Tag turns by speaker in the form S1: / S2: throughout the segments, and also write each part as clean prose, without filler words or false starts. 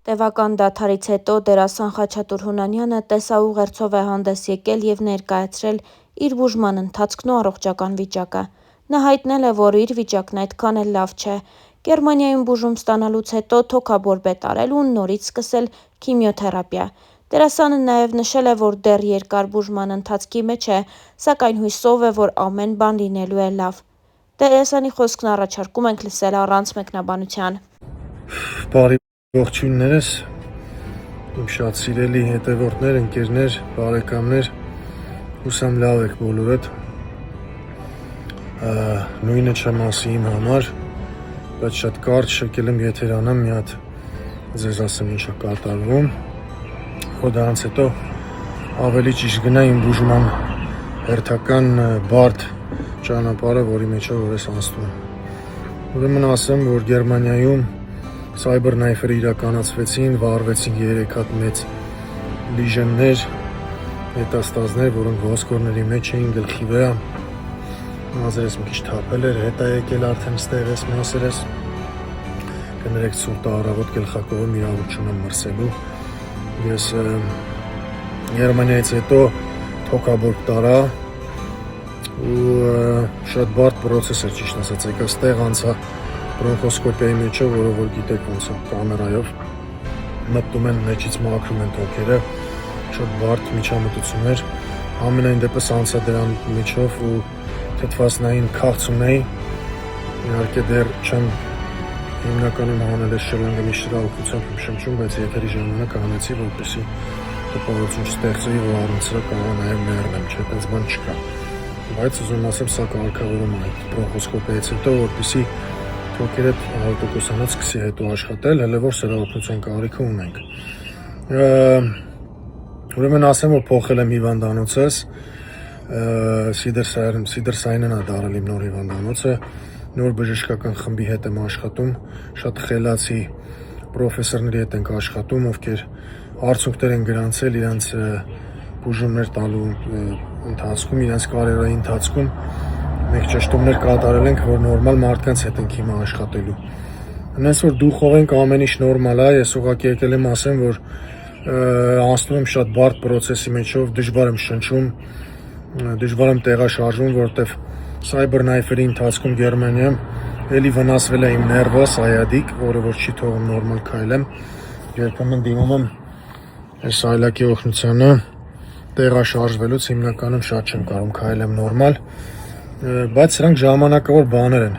S1: Տևական դադարից հետո դերասան Խաչատուր Հունանյանը տեսաուղերձով է հանդես եկել և ներկայացրել իր բուժման ընթացքն ու առողջական վիճակը։ Նա հայտնել է, որ իր վիճակն այդքան էլ լավ չէ։ Գերմանիայում բուժում ստանալուց հետո թոքաբոր տարել ու նորից սկսել քիմիոթերապիա։ Դերասանը նաև նշել է, որ դեռ երկար բուժման ընթացքի մեջ է, սակայն հույսով է, որ ամեն բան լինելու է լավ։ Դերասանի խոսքն առաջարկում ենք լսել առանց մեկնաբանության։
S2: Բարի ողջույններս, իմ շատ սիրելի հետևորդներ, ընկերներ, բարեկամներ, հուսամ լավ եք բոլորդ։ Նույնը չեմ ասի իմ համար, բայց շատ կարճ եկել եմ եթեր անեմ, մի հատ ձեզ ասեմ ինչ է կատարվում, որ դրանց հետո ավելի ճիշտ գնա իմ բուժման հերթական բարդ ճանապարհը, որի մեջով որ ես անցնում եմ։ Ուրեմն ասեմ, որ Գերմանիայում Cyberknife-ը իրականացվեցին, վառվեցին 3 հատ մեծ լիժեններ, հետաստազներ, որոնք ոսկորների մեջ էին գլխի վրա։ Մազերս մի քիչ թափել էր, հետ է եկել արդեն ստեղես մասերս։ Կներեք սուրտը առավոտ գլխակողում իրավունք չունեմ մրսելու։ Ես Գերմանիայից հետո թոքաբորբ տարա ու շատ բարդ պրոցես էր, ճիշտ ասած, եկա ստեղ անցա բրոնխոսկոպիայի մեջով, որը որ գիտեք ոնց է կամերայով մտնում են մեջից մաքրում են թոքերը, շատ բարդ միջամտություն էր, ամենայն դեպս անցա դրան մեջով ու թթվասնային քաղց ունեի, իհարկե դեռ չեմ հիմնականում հանել ես շրանգի շրաուղությամբ եմ շնչում, բայց եթերի ժամանակ հանեցի, որպեսզի տպավորություն չստեղծեի, որ առնցրա կարող նաև մեռնեմ, չէ, այդպես բան չկա, բայց ուզում ասեմ սա կարգավորում է բրոնխոսկոպիայից հետո, որպեսզի թոքերդ 100%-անոց սկսի հետո աշխատել, հələ որ սրա օգնության կարիքը ունենք։ Ուրեմն ասեմ, որ փոխել եմ հիվանդանոցս, Սիդրսայնն է դարել իմ նոր հիվանդանոցը, նոր բժշկական խմբի հետ եմ աշխատում, շատ խելացի պրոֆեսորների հետ ենք աշխատում, ովքեր արդյունքներ են գրանցել իրենց բուժումներ տալու ընթացքում, իրենց կարիերայի ընթացքում մենք ճշտումներ կատարել ենք, որ նորմալ մարդկանց հետ ենք հիմա աշխատելու։ Այնպես որ դուխով ենք ամեն ինչ նորմալ է, ես ուղղակի եկել եմ ասեմ, որ անցնում եմ շատ բարդ պրոցեսի մեջով, դժվար եմ շնչում, դժվար եմ տեղաշարժվում, որովհետև Cyberknife-երի ընթացքում Գերմանիայում էլի վնասվել է իմ ներվը, սայադիկ, որը որ չի թողում նորմալ քայլեմ, երբեմն դիմում եմ այս այլակի օգնությանը, տեղաշարժվելուց հիմնականում շատ չեմ կարող քայլեմ նորմալ, բայց սրանք ժամանակավոր բաներ են։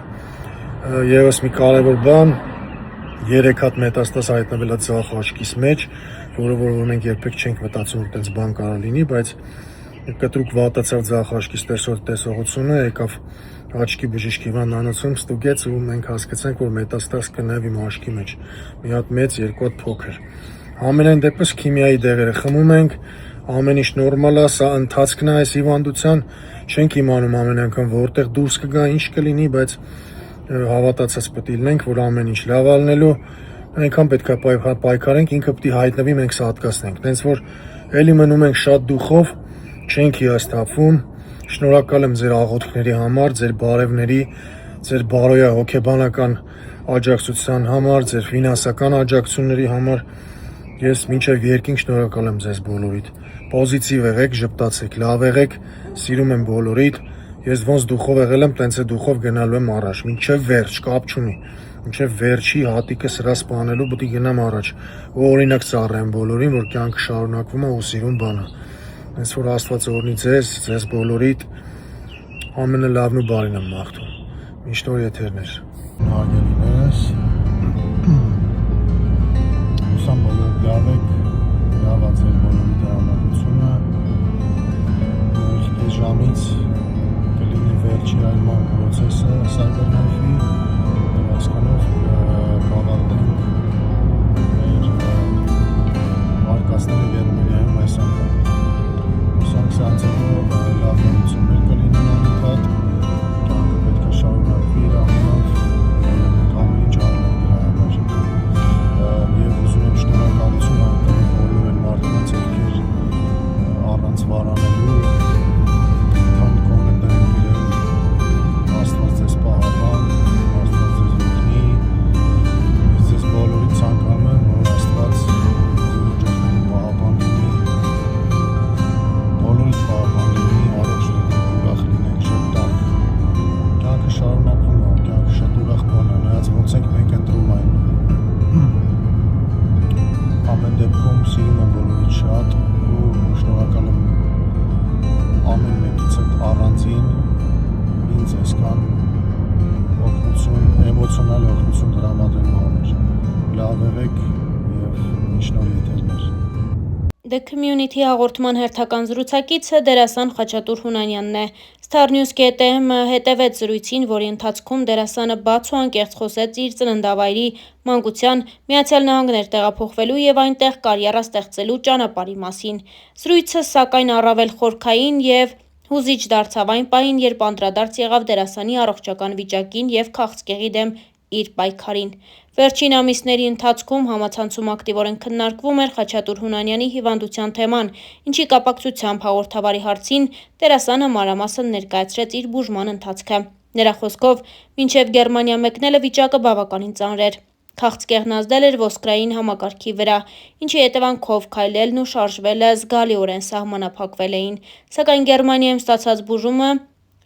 S2: Եվս մի կարևոր բան, 3 հատ մետաստազ հայտնվել է ձախ աչքիս մեջ, որը որ մենք երբեք չենք մտածում, որ այդպես բան կարող լինի, բայց կտրուկ վատացավ ձախ աչքիս տեսողությունը, եկավ աչքի բժիշկ հիվանդանոցում, ստուգեց ու մենք հասկացանք, որ մետաստազ կնավ իմ աչքի մեջ, մի հատ մեծ, 2 հատ փոքր։ Ամենայն դեպս քիմիայի դեղերը խմում ենք, ամեն ինչ նորմալ է, սա ընթացքն է այս հիվանդության, չենք իմանում ամեն անգամ որտեղ դուրս կգա, ինչ կլինի, բայց հավատացած պետք է լինենք, որ ամեն ինչ լավ ալնելու, այնքան պետք է պայքարենք, ինքը պետք է հայտնվի, մենք սատկացնենք։ Տենց որ էլի մնում ենք շատ դուխով, չենք հիասթափվում։ Շնորհակալ եմ ձեր աղոթքների համար, ձեր բարևների, ձեր բարոյա հոգեբանական աջակցության համար, ձեր ֆինանսական աջակցությունների համար։ Ես մինչև երկինք շնորհակալ եմ ձեզ բոլորիդ։ Պոզիտիվ եղեք, ժպտացեք, լավ եղեք, սիրում եմ բոլորիդ։ Ես ոնց դուխով եղել եմ, տենց է դուխով գնալու եմ առաջ, մինչև վերջ, կապ չունի, մինչև վերջի հատիկը սրա սպանելու պետք է գնամ առաջ, ու օրինակ ծառայեմ բոլորին, որ կյանքը շարունակվում է ու սիրուն բան է։ Հենց որ Աստված օրհնի ձեզ բոլորիդ, ամենալավն ու բարին եմ մաղթում։ Միշտ նոր եթերներ։ Հարգելիներս, հուսամ բոլորդ լավ եք, լավ է ձեր բոլորի դրամատությունը, այս ժամից վերջի այլման պրոցեսը Cyberknife-ի և հասկանով կավարտենք մեր արկածները Գերմանիայում այս անգամ։ Հուսանք սանցելով լավ նորություններ կլինեն անընդհատ, կյանքը պետք է շարունակվի իր անունով, շնորհեք եւ շնորհ եթերներ։
S1: The Community հաղորդման հերթական զրուցակիցը դերասան Խաչատուր Հունանյանն է։ Star News.am-ը հետևեց զրույցին, որի ընթացքում դերասանը բաց ու անկեղծ խոսեց իր ծննդավայրի մանկության, Միացյալ Նահանգներ տեղափոխվելու եւ այնտեղ կարիերա ստեղծելու ճանապարհի մասին։ Զրույցը, սակայն, առավել խորքային եւ հուզիչ դարձավ այն պահին, երբ անդրադարձ եղավ դերասանի առողջական վիճակին եւ քաղցկեղի դեմ իր պայքարին։ Վերջին ամիսների ընթացքում համացանցում ակտիվորեն քննարկվում էր Խաչատուր Հունանյանի հիվանդության թեման, ինչի կապակցությամբ հաղորդավարի հարցին դերասանը մանրամասն ներկայացրեց իր բուժման ընթացքը։ Նրա խոսքով, մինչև Գերմանիա մեկնելը վիճակը բավականին ծանր էր։ Քաղցկեղն ազդել էր ոսկրային համակարգի վրա, ինչի հետևանքով քայլելն ու շարժվելը զգալիորեն սահմանափակվել էին, սակայն Գերմանիայում ստացած բուժումը,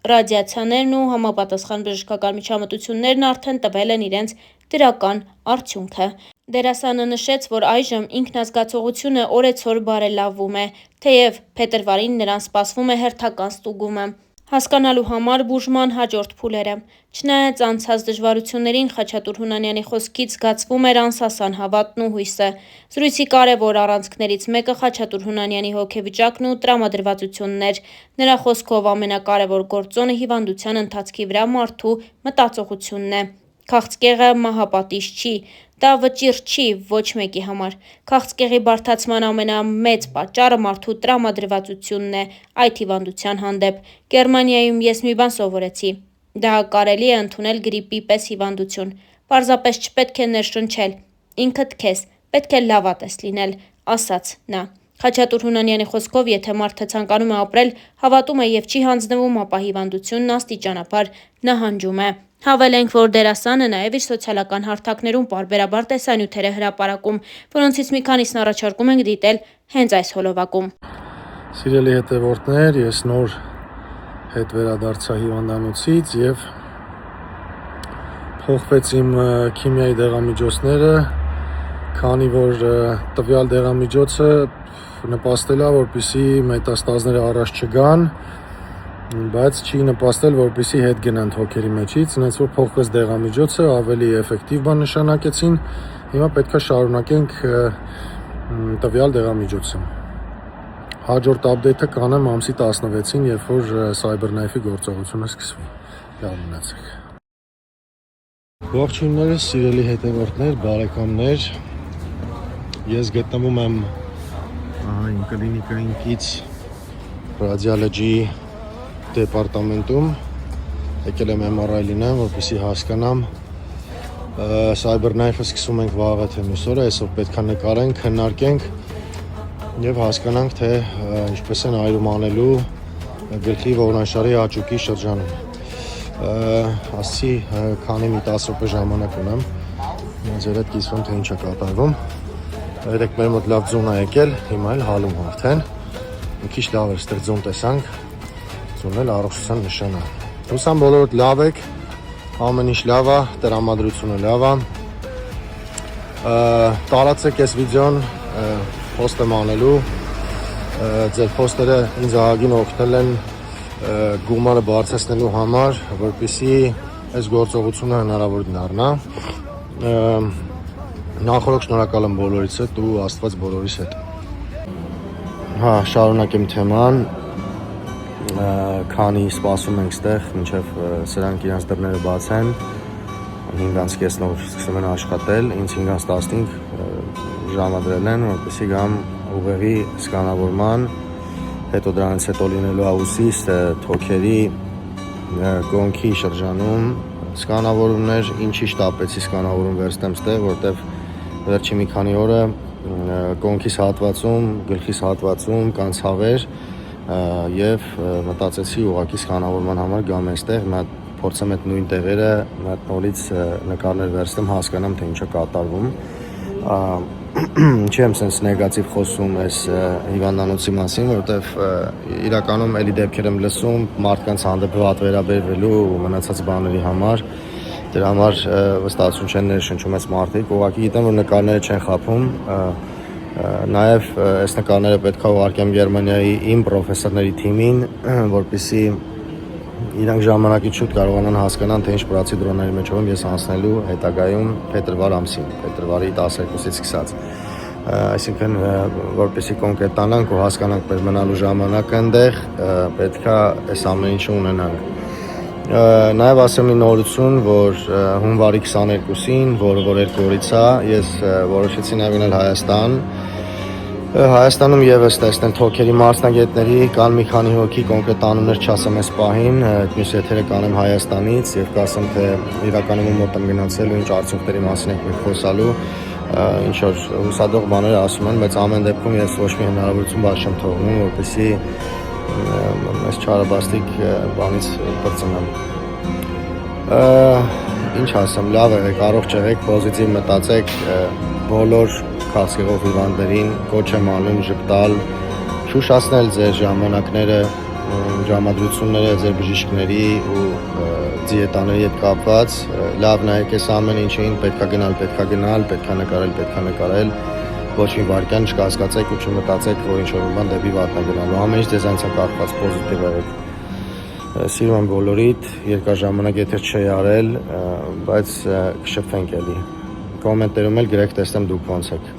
S1: ռադիացիաներն ու համապատասխան բժշկական միջամտություններն արդեն տվել են իրենց դրական արդյունքը։ Դերասանը նշեց, որ այժմ ինքնազգացողությունը օրեցօր բարելավվում է, թեև փետրվարին նրան սպասվում է հերթական ստուգումը, հասկանալու համար բուժման հաջորդ փուլերը։ Չնայած անցած դժվարություններին, Խաչատուր Հունանյանի խոսքից զգացվում էր անսասան հավատն ու հույսը։ Զրույցի կարևոր առանցքներից մեկը Խաչատուր Հունանյանի հոգեվիճակն ու տրամադրվածությունն էր։ Նրա խոսքով ամենակարևոր գործոնը հիվանդության ընթացքի վրա մարդու մտածողությունն է։ Քաղցկեղը մահապատիժ չի, դա վճիռ չի ոչ մեկի համար։ Քաղցկեղի բարդացման ամենամեծ պատճառը մարդու տրամադրվածությունն է այդ հիվանդության հանդեպ։ Գերմանիայում ես մի բան սովորեցի. դա կարելի է ընդունել գրիպի պես հիվանդություն։ Պարզապես չպետք է ներշնչել, ինքդ քեզ պետք է լավատես լինել, ասաց նա։ Խաչատուր Հունանյանի խոսքով, եթե մարդը ցանկանում է ապրել, հավատում է եւ չի հանձնվում, ապա հիվանդությունն աստիճանաբար նահանջում է։ Հավելենք, որ դերասանը նաև իր սոցիալական հարթակներում պարբերաբար տեսանյութեր է հրապարակում, որոնցից մի քանիսն առաջարկում ենք դիտել հենց այս հոլովակում։
S2: Սիրելի հետևորդներ, ես նոր հետ վերադարձա հիվանդանոցից եւ փոխվեց իմ քիմիայի դեղամիջոցները, քանի որ տվյալ դեղամիջոցը նպաստել է, որպեսզի մետաստազները առաջ չգան, բայց չի նպաստել, որպեսզի հետ գնան թոքերի մեջից, այնց որ փոխվեց դեղամիջոցը, ավելի էֆեկտիվ բան նշանակեցին, հիմա պետք է շարունակենք տվյալ դեղամիջոցը։ Հաջորդ update-ը կանեմ ամսի 16-ին, երբ որ CyberKnife-ի գործողությունը սկսվի։ Լավ մնացեք։ Ողջույններս, սիրելի հետևորդներ, բարեկամներ։ Ես գտնվում եմ իմ կլինիկային կից ռադիոլոգի դեպարտամենտում, եկել եմ MRI լինեմ, որպեսզի հասկանամ CyberKnife-ը սկսում ենք վաղը թե մյուս օրը, այսօր պետք է նկարենք, քննարկենք եւ հասկանանք, թե ինչպես են այրում անելու գլխի ողնաշարի աճուկի շրջանում։ Ասի քանի մի 10 րոպե ժամանակ ունեմ, ձեր հետ կիսվում, թե ինչ է կատարվում։ Երեք մեր մոտ լավ ձուն է եկել, հիմա էլ հալում արդեն։ Մի քիչ լավ էր, ստեղ ձուն տեսանք, ձունն էլ առողջության նշան է։ Հուսամ բոլորդ լավ եք, ամեն ինչ լավ է, տրամադրությունը լավ է։ Տարածեք այս վիդեոն, post եմ անելու, ձեր post-երը ինձ ահագին օգնել են գումարը բարձրացնելու համար, որպեսզի այս գործողությունը հնարավոր դառնա։ Նախորդ շնորհակալ եմ բոլորից հետ ու Աստված բոլորիս հետ։ Հա, շարունակեմ թեման, քանի սպասում ենք ստեղ, մինչև սրանք իրենց դռները բացեն, 5:30-ով սկսում են աշխատել, ինձ 5:15 ժամադրել են, որպեսզի գամ ուղեղի սկանավորման, հետո դրանից հետո լինելու ուսիս, թոքերի, կոնքի շրջանում սկանավորումներ, ինչի շտապեցի սկանավորում վերցնեմ ստեղ, որտեվ վերջի մի քանի օրը կոնքիս հատվածում, գլխիս հատվածում կան ցավեր եւ մտածեցի ուղղակի սկանավորման համար գամ այստեղ, մի հատ փորձեմ այդ նույն տեղերը, մի հատ նորից նկարներ վերցնեմ, հասկանամ թե ինչ է կատարվում։ Չեմ sense նեգատիվ խոսում այս հիվանդանոցի մասին, որովհետև իրականում էլի դեպքեր եմ լսում մարդկանց հանդեպ վատ վերաբերվելու ու մնացած բաների համար, դրա համար վստահություն չեն ներշնչում այս մարդիկ, ուղղակի գիտեմ, որ նկարները չեն խաբում, նաև այս նկարները պետք է ուղարկեմ Գերմանիայի իմ պրոֆեսորների թիմին, որպեսզի
S3: իրանք ժամանակից շուտ կարողանան հասկանան, թե ինչ պրացի դրոնների մեջ եմ ես անցնելու հետագայում փետրվար ամսին, փետրվարի 12-ից սկսած։ Այսինքն, որպեսզի կոնկրետանանք ու հասկանանք մեր մնալու ժամանակը այնտեղ, պետքա այս ամեն ինչը ունենանք։ Նաև ասեմ մի նորություն, որ հունվարի 22-ին, որը որ երկու օրից է, ես որոշեցի նաև գնալ Հայաստան։ Հայաստանում եւս տեսնել թոքերի մասնագետների կան մի քանի հոգի կոնկրետ անուններ չասեմ այս պահին, մյուս եթերը կանեմ Հայաստանից եւ կասեմ թե իրականում մոտ եմ գնացել ու ինչ արդյունքների մասին ենք մենք խոսալու, ինչ որ հուսադող բաներ ասում են, բայց ամեն դեպքում ես ոչ մի հնարավորություն բաց չեմ թողնում, որպեսզի այս չարաբաստիկ բանից բրծնեմ։ Ինչ ասեմ, լավ եղեք, առողջ եղեք, պոզիտիվ մտածեք, բոլոր քաղցկեղով հիվանդներին կոչ եմ անում ժպտալ, շուշացնել ձեր ժամանակները, ժամադրությունները ձեր բժիշկների ու դիետաների հետ կապված, լավ նայեք այս ամեն ինչին, պետքա գնալ, պետքա նկարել, ոչ մի վարքյան չկասկածեք ու չմտածեք, որ ինչ-որ մի բան դեպի վատն է գնալու, ամեն ինչ ձեզանից է կախված, պոզիտիվ եղեք։ Սիրում եմ բոլորիդ, երկար ժամանակ եթե չի արել, բայց կշփվենք էլի։ Կոմենտերում էլ գրեք տեսնեմ դուք ոնց եք։